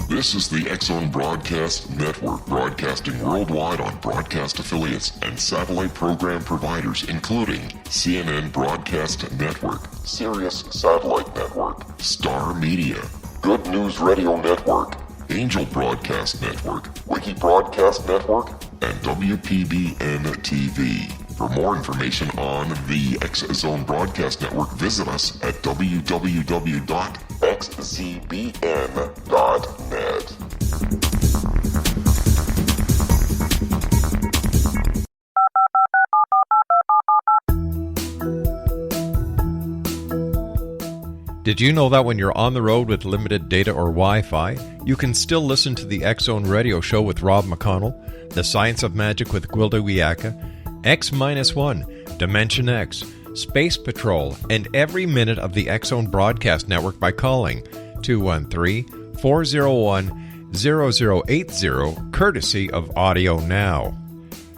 This is the X-Zone Broadcast Network, broadcasting worldwide on broadcast affiliates and satellite program providers, including CNN Broadcast Network, Sirius Satellite Network, Star Media, Good News Radio Network, Angel Broadcast Network, Wiki Broadcast Network, and WPBN TV. For more information on the X-Zone Broadcast Network, visit us at www.xzbn.net. Did you know that when you're on the road with limited data or Wi-Fi, you can still listen to the X-Zone Radio Show with Rob McConnell, The Science of Magic with Gwilda Wiyaka, X-1, Dimension X, Space Patrol, and every minute of the X-Zone Broadcast Network by calling 213-401-0080, courtesy of Audio Now.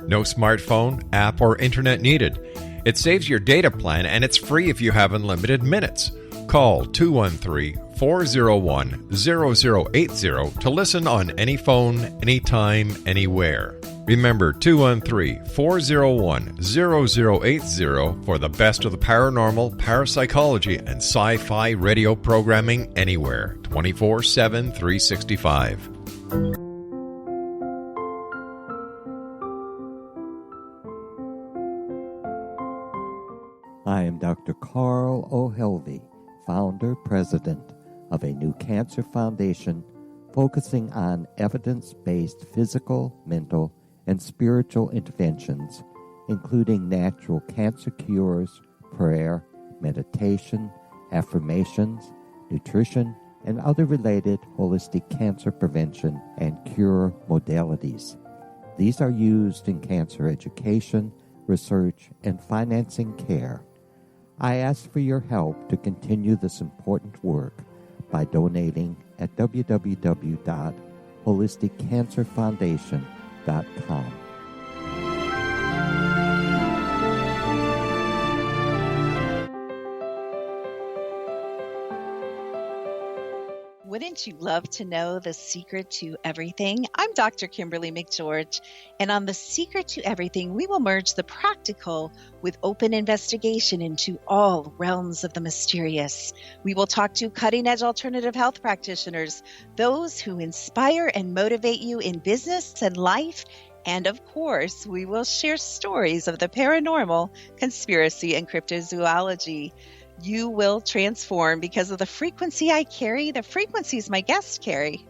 No smartphone, app, or internet needed. It saves your data plan, and it's free if you have unlimited minutes. Call 213-401-0080 to listen on any phone, anytime, anywhere. Remember 213-401-0080 for the best of the paranormal, parapsychology, and sci-fi radio programming anywhere, 24/7, 365. I am Dr. Carl O'Helvey, founder, president of a new cancer foundation focusing on evidence-based physical, mental, and spiritual interventions, including natural cancer cures, prayer, meditation, affirmations, nutrition, and other related holistic cancer prevention and cure modalities. These are used in cancer education, research, and financing care. I ask for your help to continue this important work by donating at www.holisticcancerfoundation.com. Wouldn't you love to know the secret to everything? I'm Dr. Kimberly McGeorge, and on The Secret to Everything, we will merge the practical with open investigation into all realms of the mysterious. We will talk to cutting-edge alternative health practitioners, those who inspire and motivate you in business and life, and of course, we will share stories of the paranormal, conspiracy, and cryptozoology. You will transform because of the frequency I carry, the frequencies my guests carry.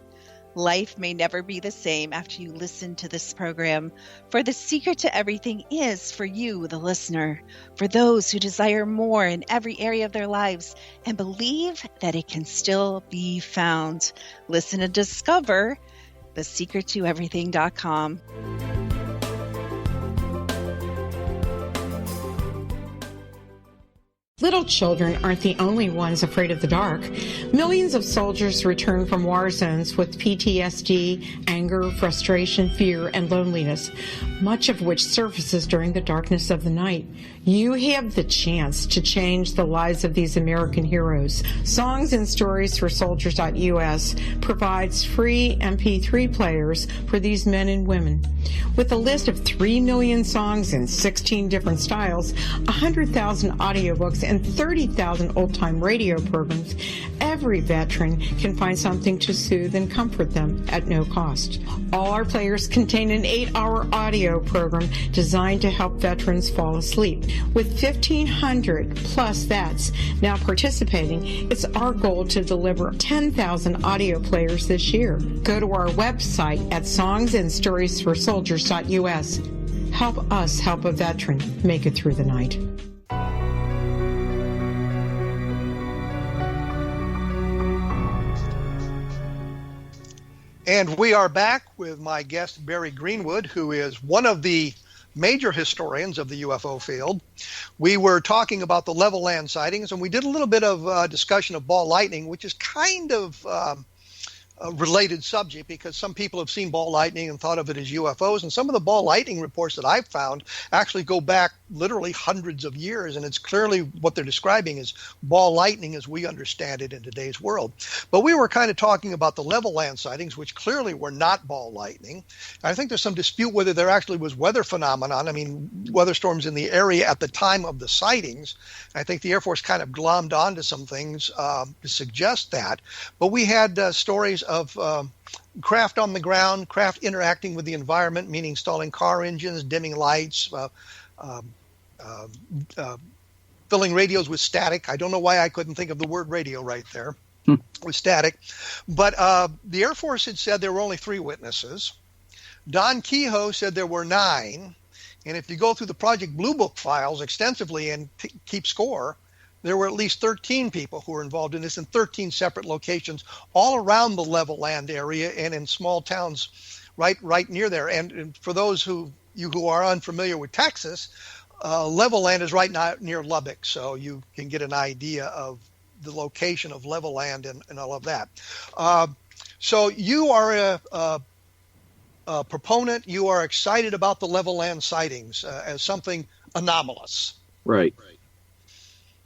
Life may never be the same after you listen to this program, for the secret to everything is for you, the listener, for those who desire more in every area of their lives and believe that it can still be found. Listen and discover thesecrettoeverything.com. Little children aren't the only ones afraid of the dark. Millions of soldiers return from war zones with PTSD, anger, frustration, fear, and loneliness, much of which surfaces during the darkness of the night. You have the chance to change the lives of these American heroes. Songs and Stories for Soldiers.us provides free MP3 players for these men and women. With a list of 3 million songs in 16 different styles, 100,000 audiobooks, and 30,000 old-time radio programs, every veteran can find something to soothe and comfort them at no cost. All our players contain an 8-hour audio program designed to help veterans fall asleep. With 1,500 plus vets now participating, it's our goal to deliver 10,000 audio players this year. Go to our website at songsandstoriesforsoldiers.us. Help us help a veteran make it through the night. And we are back with my guest, Barry Greenwood, who is one of the major historians of the UFO field. We were talking about the level land sightings, and we did a little bit of discussion of ball lightning, which is kind of a related subject because some people have seen ball lightning and thought of it as UFOs, and some of the ball lightning reports that I've found actually go back literally hundreds of years, and it's clearly what they're describing is ball lightning as we understand it in today's world. But we were kind of talking about the level land sightings, which clearly were not ball lightning. I think there's some dispute whether there actually was weather phenomenon. I mean, weather storms in the area at the time of the sightings. I think the Air Force kind of glommed onto some things to suggest that. But we had stories of craft on the ground, craft interacting with the environment, meaning installing car engines, dimming lights, filling radios with static. I don't know why I couldn't think of the word radio right there. With static. But the Air Force had said there were only 3 witnesses. Don Kehoe said there were 9. And if you go through the Project Blue Book files extensively and keep score, there were at least 13 people who were involved in this in 13 separate locations all around the level land area and in small towns right near there. And for those who are unfamiliar with Texas, level land is right now near Lubbock, so you can get an idea of the location of level land and all of that. So you are a proponent. You are excited about the level land sightings as something anomalous. Right.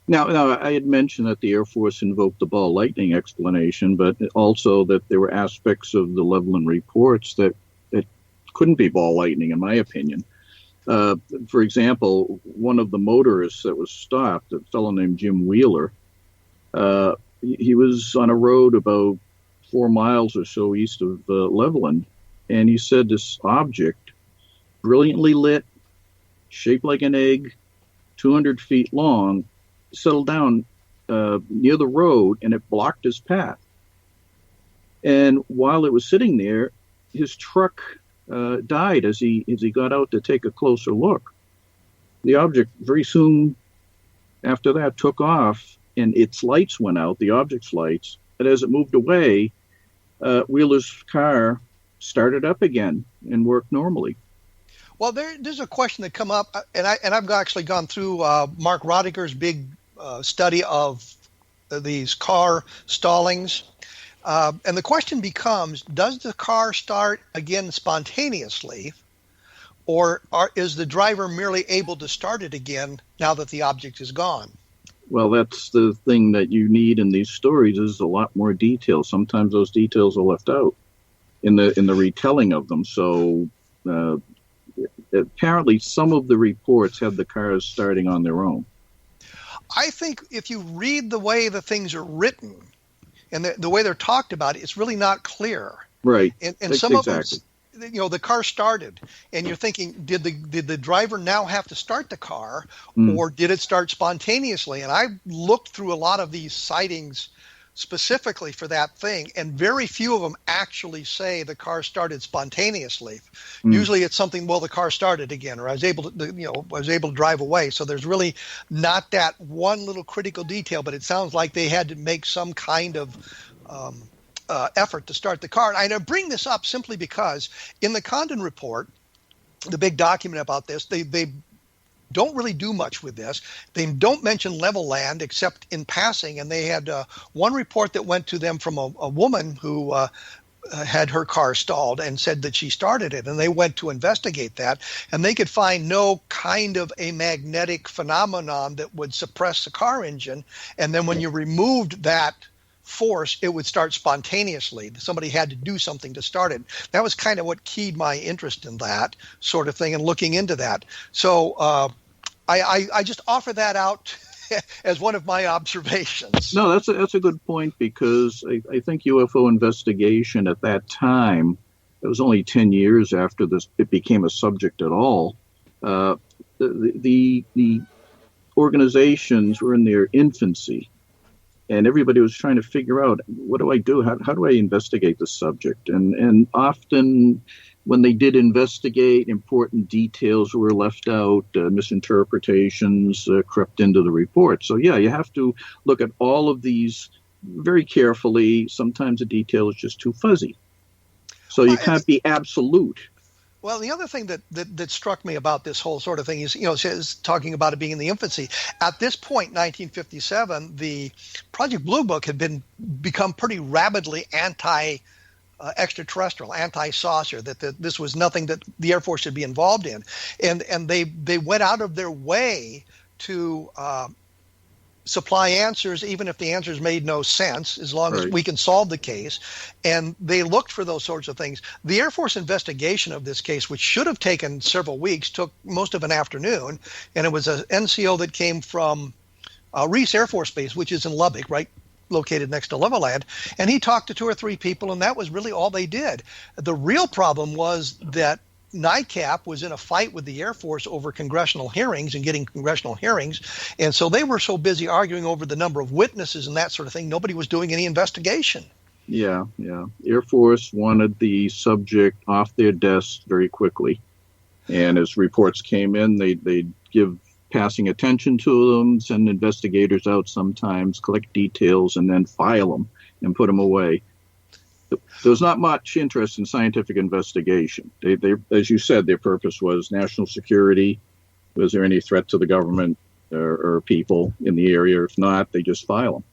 Now, I had mentioned that the Air Force invoked the ball lightning explanation, but also that there were aspects of the Levelland reports that couldn't be ball lightning, in my opinion. For example, one of the motorists that was stopped, a fellow named Jim Wheeler, he was on a road about 4 miles or so east of Levelland, and he said this object, brilliantly lit, shaped like an egg, 200 feet long, settled down near the road, and it blocked his path. And while it was sitting there, his truck died as he got out to take a closer look. The object very soon after that took off, and its lights went out, the object's lights, and as it moved away, Wheeler's car started up again and worked normally. Well, there's a question that come up, and I've actually gone through Mark Rodiger's big study of these car stallings, and the question becomes: does the car start again spontaneously, or is the driver merely able to start it again now that the object is gone? Well, that's the thing that you need in these stories is a lot more detail. Sometimes those details are left out in the retelling of them. So apparently some of the reports had the cars starting on their own. I think if you read the way the things are written and the way they're talked about, it's really not clear. Right. And some of them, the car started, and you're thinking, did the driver now have to start the car, or did it start spontaneously? And I looked through a lot of these sightings specifically for that thing, and very few of them actually say the car started spontaneously. Usually it's something, well, the car started again, or I was able to drive away. So there's really not that one little critical detail, but it sounds like they had to make some kind of effort to start the car. And I bring this up simply because in the Condon report, the big document about this, they don't really do much with this. They don't mention level land except in passing. And they had one report that went to them from a woman who had her car stalled and said that she started it. And they went to investigate that, and they could find no kind of a magnetic phenomenon that would suppress the car engine. And then when you removed that force, it would start spontaneously. Somebody had to do something to start it. That was kind of what keyed my interest in that sort of thing and looking into that. So I just offer that out as one of my observations. No, that's a good point, because I think UFO investigation at that time, it was only 10 years after it became a subject at all. The organizations were in their infancy, and everybody was trying to figure out, what do I do? How do I investigate this subject? And often when they did investigate, important details were left out, misinterpretations crept into the report. So, yeah, you have to look at all of these very carefully. Sometimes the detail is just too fuzzy. So you can't be absolute. Well, the other thing that struck me about this whole sort of thing is, says talking about it being in the infancy. At this point, 1957, the Project Blue Book had become pretty rabidly extraterrestrial, anti-saucer, that this was nothing that the Air Force should be involved in. And they went out of their way to supply answers, even if the answers made no sense, as long as we can solve the case. And they looked for those sorts of things. The Air Force investigation of this case, which should have taken several weeks, took most of an afternoon. And it was an NCO that came from Reese Air Force Base, which is in Lubbock, right, located next to Levelland. And he talked to 2 or 3 people, and that was really all they did. The real problem was that NICAP was in a fight with the Air Force over congressional hearings and getting congressional hearings. And so they were so busy arguing over the number of witnesses and that sort of thing, nobody was doing any investigation. Yeah. Air Force wanted the subject off their desk very quickly. And as reports came in, they'd give passing attention to them, send investigators out sometimes, collect details, and then file them and put them away. There was not much interest in scientific investigation. They, as you said, their purpose was national security, Was there any threat to the government or people in the area? If not, they just file them.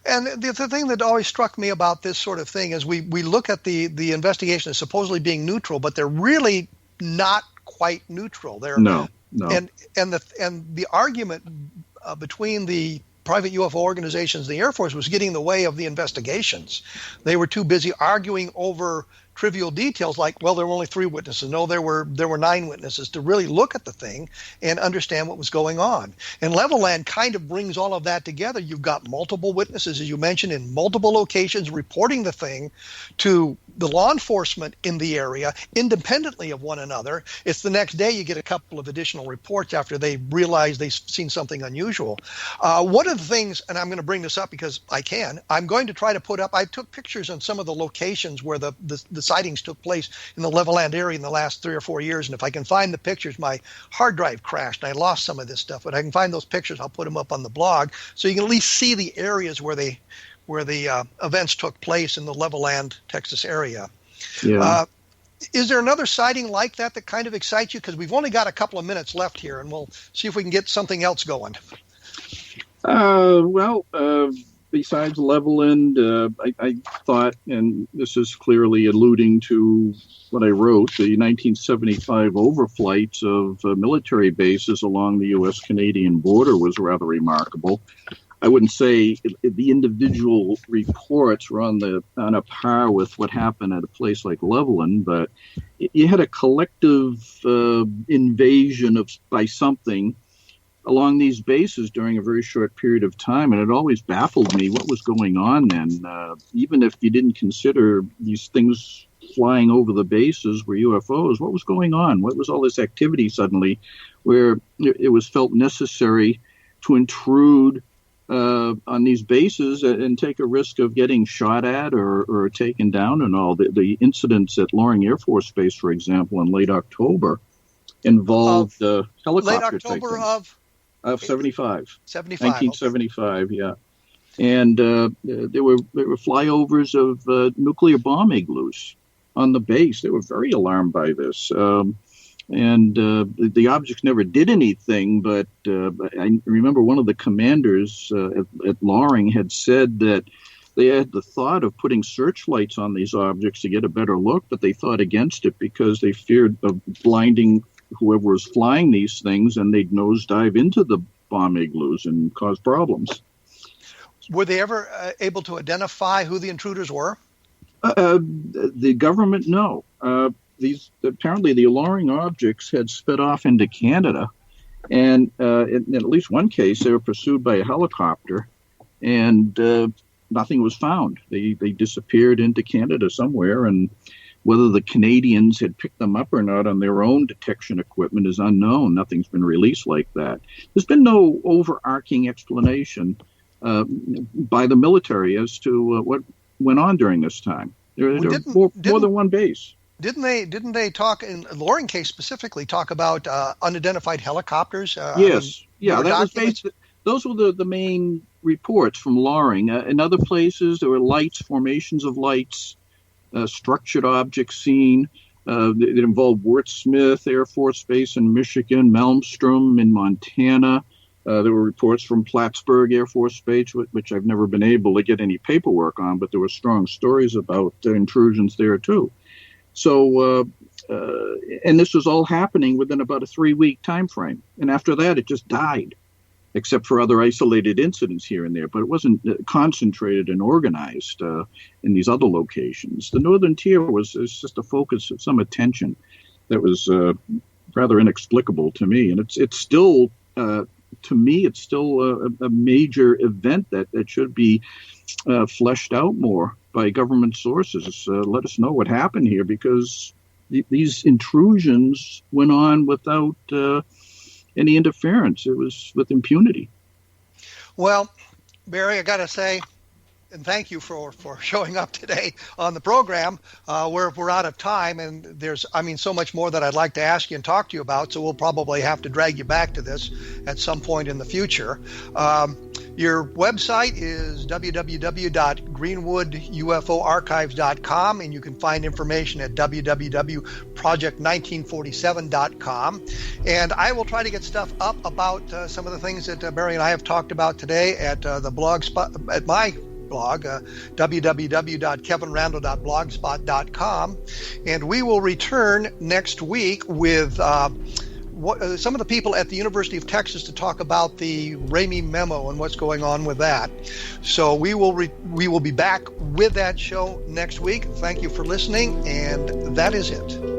And the thing that always struck me about this sort of thing is we look at the investigation as supposedly being neutral, but they're really not quite neutral. They're no. And the argument between the private UFO organizations and the Air Force was getting in the way of the investigations. They were too busy arguing over trivial details like, well, there were only 3 witnesses. No, there were 9 witnesses, to really look at the thing and understand what was going on. And Level Land kind of brings all of that together. You've got multiple witnesses, as you mentioned, in multiple locations reporting the thing to the law enforcement in the area independently of one another. It's the next day you get a couple of additional reports after they realize they've seen something unusual. One of the things, and I'm going to bring this up because I'm going to try to put up, I took pictures on some of the locations where the sightings took place in the Levelland area in the last 3 or 4 years. And if I can find the pictures, my hard drive crashed and I lost some of this stuff, but I can find those pictures. I'll put them up on the blog so you can at least see the areas where the events took place in the Levelland, Texas area. Yeah. Is there another sighting like that kind of excites you? Because we've only got a couple of minutes left here, and we'll see if we can get something else going. Besides Levelland, I thought, and this is clearly alluding to what I wrote, the 1975 overflights of military bases along the U.S.-Canadian border was rather remarkable. I wouldn't say the individual reports were on a par with what happened at a place like Levelland, but you had a collective invasion by something along these bases during a very short period of time, and it always baffled me what was going on then. Even if you didn't consider these things flying over the bases were UFOs, what was going on? What was all this activity suddenly where it was felt necessary to intrude on these bases and take a risk of getting shot at or taken down and all? The incidents at Loring Air Force Base, for example, in late October involved helicopter. Late October of 75. 1975, okay. Yeah. And there were flyovers of nuclear bomb igloos on the base. They were very alarmed by this. The objects never did anything, but I remember one of the commanders at Loring had said that they had the thought of putting searchlights on these objects to get a better look, but they thought against it because they feared of blinding whoever was flying these things, and they'd nosedive into the bomb igloos and cause problems. Were they ever able to identify who the intruders were? The government, no. Apparently the Loring objects had sped off into Canada, and in at least one case they were pursued by a helicopter, and nothing was found. They disappeared into Canada somewhere, and whether the Canadians had picked them up or not on their own detection equipment is unknown. Nothing's been released like that. There's been no overarching explanation by the military as to what went on during this time. There were more than one base. Didn't they talk, in the Loring case specifically, talk about unidentified helicopters? Yes. Those were the main reports from Loring. In other places, there were lights, formations of lights, structured objects seen. It involved Wart Smith Air Force Base in Michigan, Malmstrom in Montana. There were reports from Plattsburgh Air Force Base, which I've never been able to get any paperwork on, but there were strong stories about intrusions there too. So, and this was all happening within about a 3-week time frame. And after that, it just died, except for other isolated incidents here and there. But it wasn't concentrated and organized in these other locations. The Northern Tier was just a focus of some attention that was rather inexplicable to me. And it's still, to me, it's still a major event that should be fleshed out more by government sources. Let us know what happened here, because these intrusions went on without any interference. It was with impunity. Well, Barry, I got to say, and thank you for showing up today on the program. We're out of time, and there's, so much more that I'd like to ask you and talk to you about, so we'll probably have to drag you back to this at some point in the future. Your website is www.greenwoodufoarchives.com, and you can find information at www.project1947.com. And I will try to get stuff up about some of the things that Barry and I have talked about today at the blog spot, at my blog, www.kevinrandle.blogspot.com. And we will return next week with some of the people at the University of Texas to talk about the Ramey memo and what's going on with that. So we will be back with that show next week. Thank you for listening, and that is it.